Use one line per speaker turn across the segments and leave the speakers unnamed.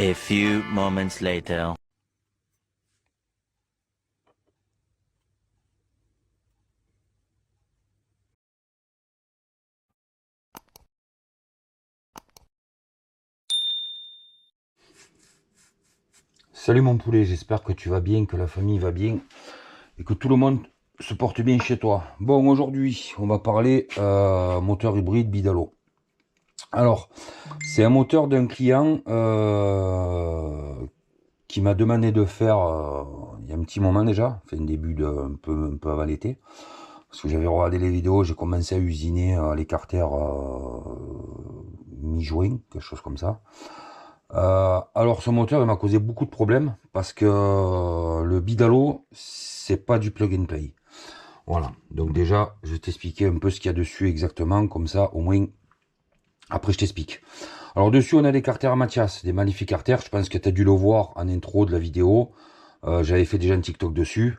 A few moments later.
Salut mon poulet, j'espère que tu vas bien, que la famille va bien et que tout le monde se porte bien chez toi. Bon, aujourd'hui, on va parler moteur hybride Bidalo. Alors, c'est un moteur d'un client qui m'a demandé de faire il y a un petit moment déjà, fait un début de un peu avant l'été. Parce que j'avais regardé les vidéos, j'ai commencé à usiner les carters mi-juin, quelque chose comme ça. Alors ce moteur il m'a causé beaucoup de problèmes parce que le Bidalo c'est pas du plug and play. Voilà, donc déjà je vais t'expliquer un peu ce qu'il y a dessus exactement, comme ça au moins après je t'explique. Alors dessus on a des carters Mathias, des magnifiques carters, je pense que tu as dû le voir en intro de la vidéo. J'avais fait déjà un TikTok dessus.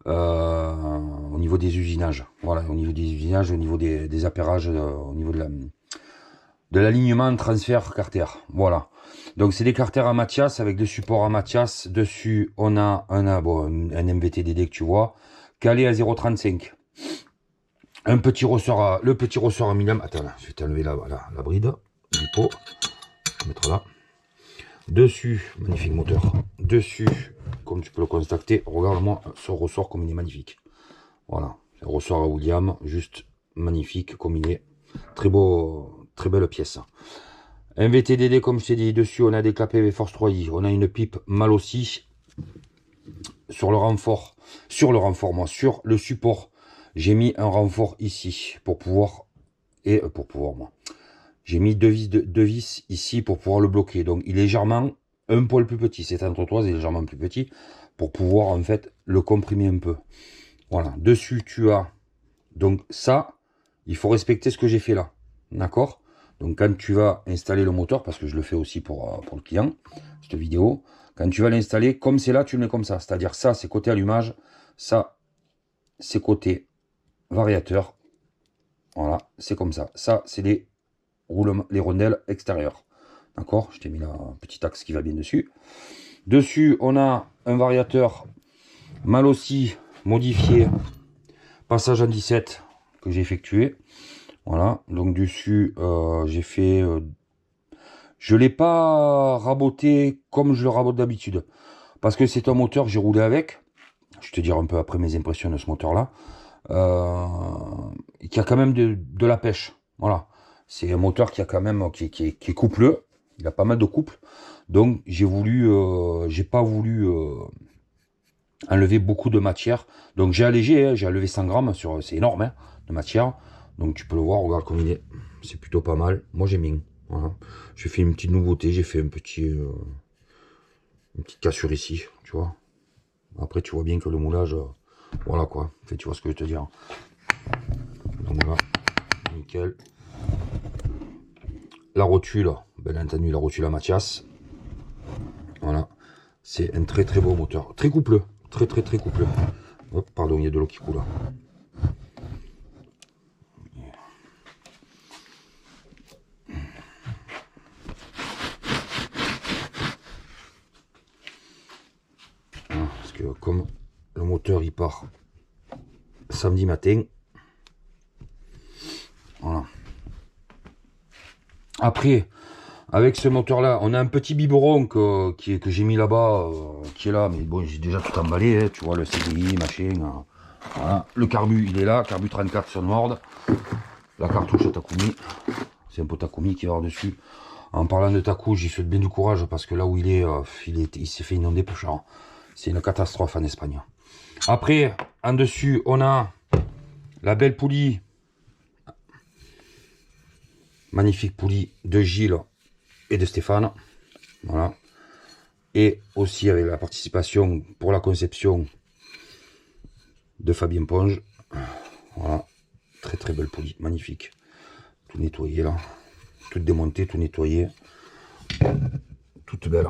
Au niveau des usinages, voilà, au niveau des usinages, au niveau des appairages, au niveau de l'alignement de transfert carter, voilà. Donc c'est des carters à Mathias avec des supports à Mathias. Dessus on a un MVT-DD que tu vois, calé à 0,35. Un petit ressort le petit ressort aluminium. Attends là, je vais t'enlever la bride du pot. Je vais mettre là. Dessus, magnifique moteur. Dessus, comme tu peux le constater, regarde-moi ce ressort comme il est magnifique. Voilà, un ressort à William, juste magnifique comme il est. Très beau, très belle pièce. Un VTDD comme je t'ai dit, dessus on a des KPV Force 3i, on a une pipe mal aussi. Sur le renfort, moi, sur le support, j'ai mis un renfort ici pour pouvoir, moi. J'ai mis deux vis ici pour pouvoir le bloquer. Donc il est légèrement un poil plus petit, c'est un trottoise, il est légèrement plus petit pour pouvoir en fait le comprimer un peu. Voilà, dessus tu as, donc ça, il faut respecter ce que j'ai fait là, d'accord? Donc quand tu vas installer le moteur, parce que je le fais aussi pour le client, cette vidéo, quand tu vas l'installer, comme c'est là, tu le mets comme ça. C'est-à-dire ça, c'est côté allumage, ça, c'est côté variateur. Voilà, c'est comme ça. Ça, c'est les roulements, les rondelles extérieures. D'accord? Je t'ai mis la petite axe qui va bien dessus. Dessus, on a un variateur mal aussi modifié, passage en 17 que j'ai effectué. Voilà, donc dessus, j'ai fait... je l'ai pas raboté comme je le rabote d'habitude. Parce que c'est un moteur, j'ai roulé avec. Je te dirai un peu après mes impressions de ce moteur-là. Qui a quand même de la pêche. Voilà. C'est un moteur qui a quand même qui est coupleux. Il a pas mal de couples. Donc j'ai voulu, j'ai pas voulu enlever beaucoup de matière. Donc j'ai allégé, hein, j'ai enlevé 100 grammes sur, c'est énorme hein, de matière. Donc tu peux le voir, regarde comme il est. C'est plutôt pas mal. Moi j'ai mis. Voilà. J'ai fait une petite nouveauté, j'ai fait un petit, une petite cassure ici, tu vois. Après tu vois bien que le moulage, voilà quoi. En fait, tu vois ce que je veux te dire. Donc voilà, nickel. La rotule, bien entendu la rotule à Mathias. Voilà. C'est un très très beau moteur. Très coupleux. Très très très coupleux. Hop, pardon, il y a de l'eau qui coule là. Voilà, parce que comme le moteur il part samedi matin. Voilà. Après, avec ce moteur là, on a un petit biberon que j'ai mis là-bas, qui est là, mais bon, j'ai déjà tout emballé, hein, tu vois, le CDI, machin. Voilà. Le carbu, il est là, carbu 34 Sunward. La cartouche Takumi, c'est un peu Takumi qui va dessus. En parlant de Taku, j'y souhaite bien du courage parce que là où il est, il s'est fait inonder pour cher. C'est une catastrophe en Espagne. Après, en dessus, on a la belle poulie. Magnifique poulie de Gilles et de Stéphane. Voilà. Et aussi avec la participation pour la conception de Fabien Ponge. Voilà. Très très belle poulie, magnifique. Tout nettoyé là. Tout démonté, tout nettoyé. Toute belle.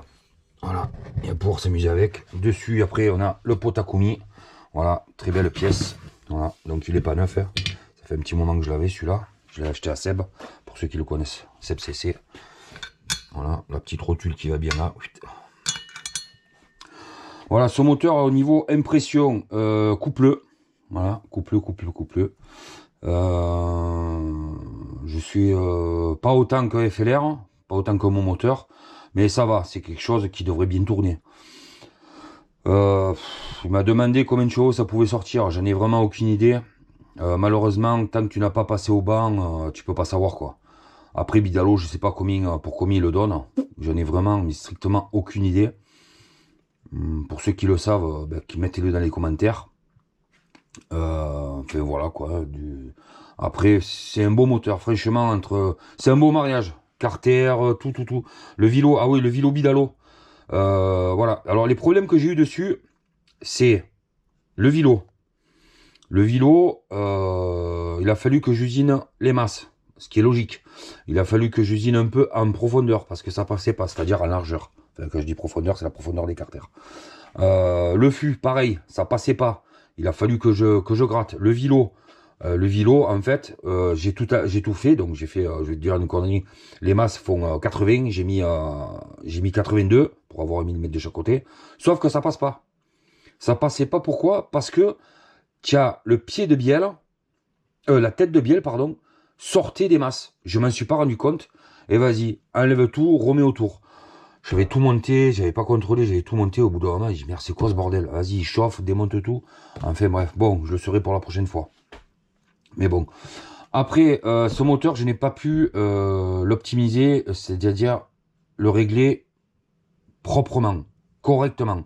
Voilà. Et à pouvoir s'amuser avec. Dessus, après, on a le pot Takumi. Voilà. Très belle pièce. Voilà. Donc il est pas neuf. Hein. Ça fait un petit moment que je l'avais celui-là. Je l'ai acheté à Seb. Pour ceux qui le connaissent. Seb CC. Voilà, la petite rotule qui va bien là. Voilà, ce moteur au niveau impression, couple. Voilà, couple. Je suis pas autant que FLR, pas autant que mon moteur, mais ça va, c'est quelque chose qui devrait bien tourner. Il m'a demandé combien de chevaux ça pouvait sortir, j'en ai vraiment aucune idée. Malheureusement, tant que tu n'as pas passé au banc, tu peux pas savoir quoi. Après Bidalo, je sais pas combien, pour combien il le donne, j'en ai vraiment mais strictement aucune idée. Pour ceux qui le savent, qui mettez-le dans les commentaires. Enfin voilà quoi. Après, c'est un beau moteur, franchement, c'est un beau mariage. Carter, tout. Le Vilo, ah oui, le Vilo Bidalo. Voilà. Alors les problèmes que j'ai eu dessus, c'est le Vilo. Le Vilo, il a fallu que j'usine les masses, ce qui est logique. Il a fallu que j'usine un peu en profondeur, parce que ça passait pas, c'est-à-dire en largeur. Enfin, quand je dis profondeur, c'est la profondeur des carters. Le fût, pareil, ça passait pas. Il a fallu que je gratte. Le Vilo, en fait, j'ai tout fait. Donc j'ai fait, je vais te dire une connerie, les masses font 80, j'ai mis 82 pour avoir 1 mm de chaque côté. Sauf que ça passe pas. Ça passait pas, pourquoi? Parce que tu as le pied de bielle, la tête de bielle, pardon, sortait des masses. Je m'en suis pas rendu compte. Et vas-y, enlève tout, remets autour. J'avais tout monté, j'avais pas contrôlé, j'avais tout monté. Au bout d'un moment, j'ai dit merde, c'est quoi ce bordel? Vas-y, chauffe, démonte tout. Enfin bref, bon, je le saurai pour la prochaine fois. Mais bon. Après, ce moteur, je n'ai pas pu l'optimiser, c'est-à-dire le régler proprement, correctement.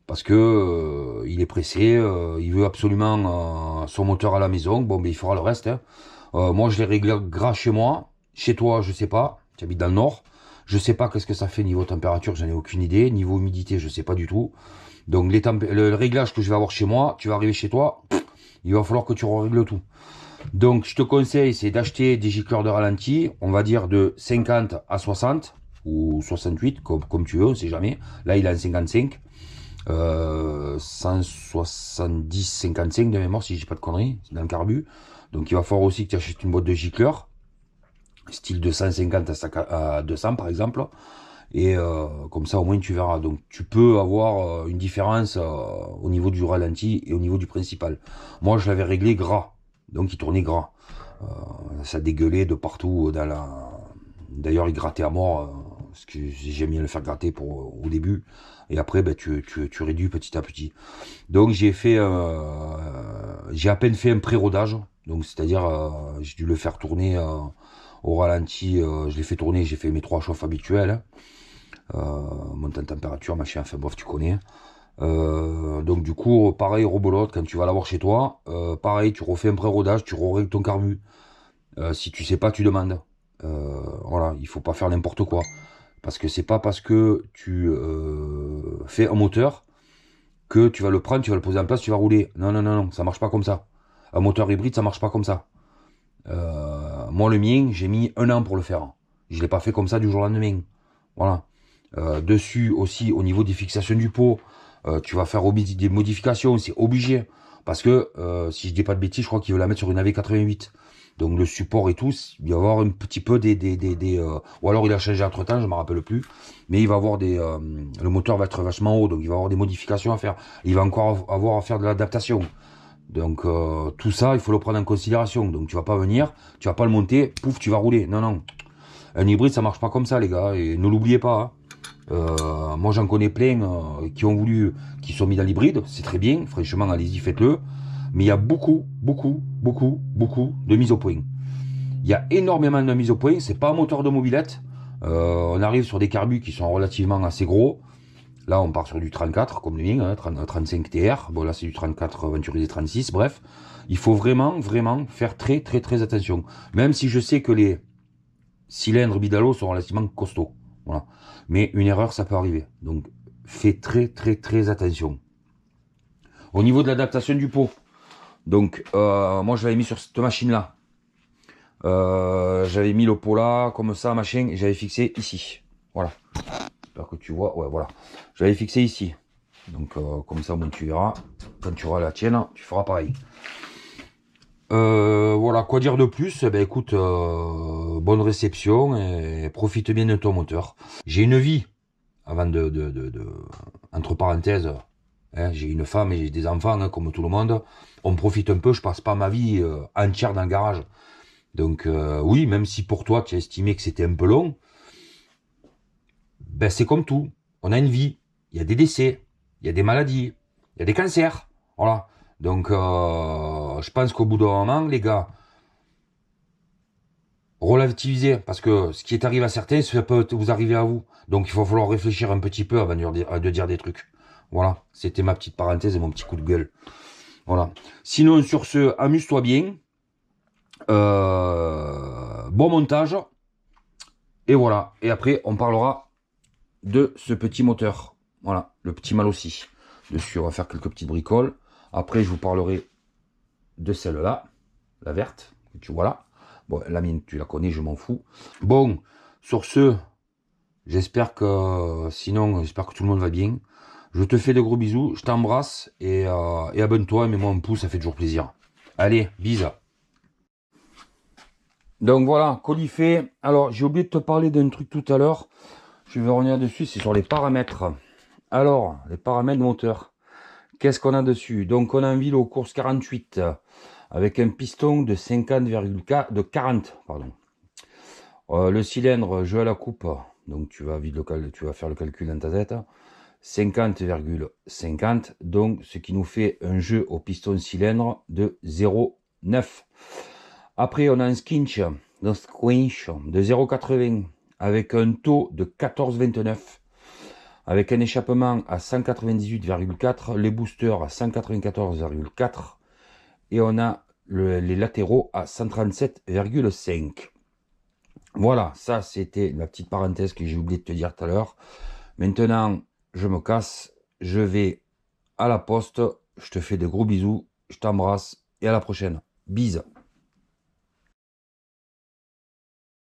Parce que il est pressé, il veut absolument son moteur à la maison. Bon, mais il fera le reste. Hein. Moi, je l'ai réglé gras chez moi. Chez toi, je sais pas. Tu habites dans le nord. Je sais pas qu'est-ce que ça fait niveau température, j'en ai aucune idée. Niveau humidité, je sais pas du tout. Donc le réglage que je vais avoir chez moi, tu vas arriver chez toi, il va falloir que tu règles tout. Donc je te conseille, c'est d'acheter des gicleurs de ralenti, on va dire de 50 à 60 ou 68, comme tu veux, on sait jamais. Là, il a un 55. 170, 55 de mémoire, si j'ai pas de conneries, c'est dans le carbu. Donc il va falloir aussi que tu achètes une boîte de gicleurs, style de 150 à 200 par exemple. Et comme ça, au moins, tu verras. Donc, tu peux avoir une différence au niveau du ralenti et au niveau du principal. Moi, je l'avais réglé gras. Donc, il tournait gras. Ça dégueulait de partout dans la... D'ailleurs, il grattait à mort. Parce que j'aime bien le faire gratter au début. Et après, tu réduis petit à petit. Donc, j'ai à peine fait un pré-rodage. Donc, c'est-à-dire, j'ai dû le faire tourner au ralenti. Je l'ai fait tourner, j'ai fait mes 3 chauffes habituelles. Hein. Montant de température, machin, enfin bref, tu connais. Donc du coup, pareil, robolote, quand tu vas l'avoir chez toi, pareil, tu refais un pré-rodage, tu règles ton carbu. Si tu sais pas, tu demandes. Voilà, il faut pas faire n'importe quoi. Parce que c'est pas parce que tu fais un moteur que tu vas le prendre, tu vas le poser en place, tu vas rouler. Non, ça marche pas comme ça. Un moteur hybride, ça marche pas comme ça. Moi, le mien, j'ai mis 1 an pour le faire. Je l'ai pas fait comme ça du jour au lendemain. Voilà. Dessus aussi, au niveau des fixations du pot, tu vas faire des modifications, c'est obligé. Parce que, si je dis pas de bêtises, je crois qu'il veut la mettre sur une AV88. Donc le support et tout, il va y avoir un petit peu ou alors il a changé entre temps, je me rappelle plus. Mais il va avoir le moteur va être vachement haut, donc il va avoir des modifications à faire. Il va encore avoir à faire de l'adaptation. Donc tout ça, il faut le prendre en considération. Donc tu vas pas venir, tu vas pas le monter, pouf, tu vas rouler. Non. Un hybride, ça marche pas comme ça, les gars. Et ne l'oubliez pas. Hein. Moi, j'en connais plein qui sont mis dans l'hybride. C'est très bien. Franchement, allez-y, faites-le. Mais il y a beaucoup de mise au point. Il y a énormément de mise au point. C'est pas un moteur de mobilette. On arrive sur des carbus qui sont relativement assez gros. Là, on part sur du 34, comme le mien, hein, 35 TR. Bon, là, c'est du 34 Venturisé 36. Bref, il faut vraiment faire très attention. Même si je sais que les cylindres Bidalo sont relativement costauds. Voilà. Mais une erreur, ça peut arriver. Donc, fais très attention. Au niveau de l'adaptation du pot, donc, moi, je l'avais mis sur cette machine-là. J'avais mis le pot là, comme ça, machin, et j'avais fixé ici. Voilà. J'espère que tu vois. Ouais, voilà. J'avais fixé ici. Donc, comme ça, bon, tu verras. Quand tu auras la tienne, tu feras pareil. Voilà, quoi dire de plus? Eh ben, écoute, bonne réception et profite bien de ton moteur. J'ai une vie, avant entre parenthèses, hein, j'ai une femme et j'ai des enfants, hein, comme tout le monde. On profite un peu, je passe pas ma vie entière dans le garage. Donc oui, même si pour toi tu as estimé que c'était un peu long, ben c'est comme tout. On a une vie, il y a des décès, il y a des maladies, il y a des cancers. Voilà. Donc je pense qu'au bout d'un moment, les gars, relativiser, parce que ce qui est arrivé à certains, ça peut vous arriver à vous. Donc il va falloir réfléchir un petit peu avant de dire des trucs. Voilà, c'était ma petite parenthèse et mon petit coup de gueule. Voilà. Sinon, sur ce, amuse-toi bien. Bon montage. Et voilà. Et après, on parlera de ce petit moteur. Voilà, le petit mal aussi. Dessus, on va faire quelques petites bricoles. Après, je vous parlerai de celle-là, la verte, que tu vois là. Bon, la mienne, tu la connais, je m'en fous. Bon, sur ce, j'espère que tout le monde va bien. Je te fais de gros bisous, je t'embrasse et abonne-toi, mets-moi un pouce, ça fait toujours plaisir. Allez, bisous. Donc voilà, colis fait. Alors, j'ai oublié de te parler d'un truc tout à l'heure. Je vais revenir dessus, c'est sur les paramètres. Alors, les paramètres moteur. Qu'est-ce qu'on a dessus? Donc, on a un vélo course 48 avec un piston de 40, pardon. Le cylindre, jeu à la coupe. Donc, tu vas faire le calcul dans ta tête. 50,50. Donc, ce qui nous fait un jeu au piston cylindre de 0,9. Après, on a un squinch de 0,80 avec un taux de 14,29. Avec un échappement à 198,4, les boosters à 194,4 et on a les latéraux à 137,5. Voilà, ça c'était la petite parenthèse que j'ai oublié de te dire tout à l'heure. Maintenant, je me casse, je vais à la poste, je te fais de gros bisous, je t'embrasse et à la prochaine. Bise.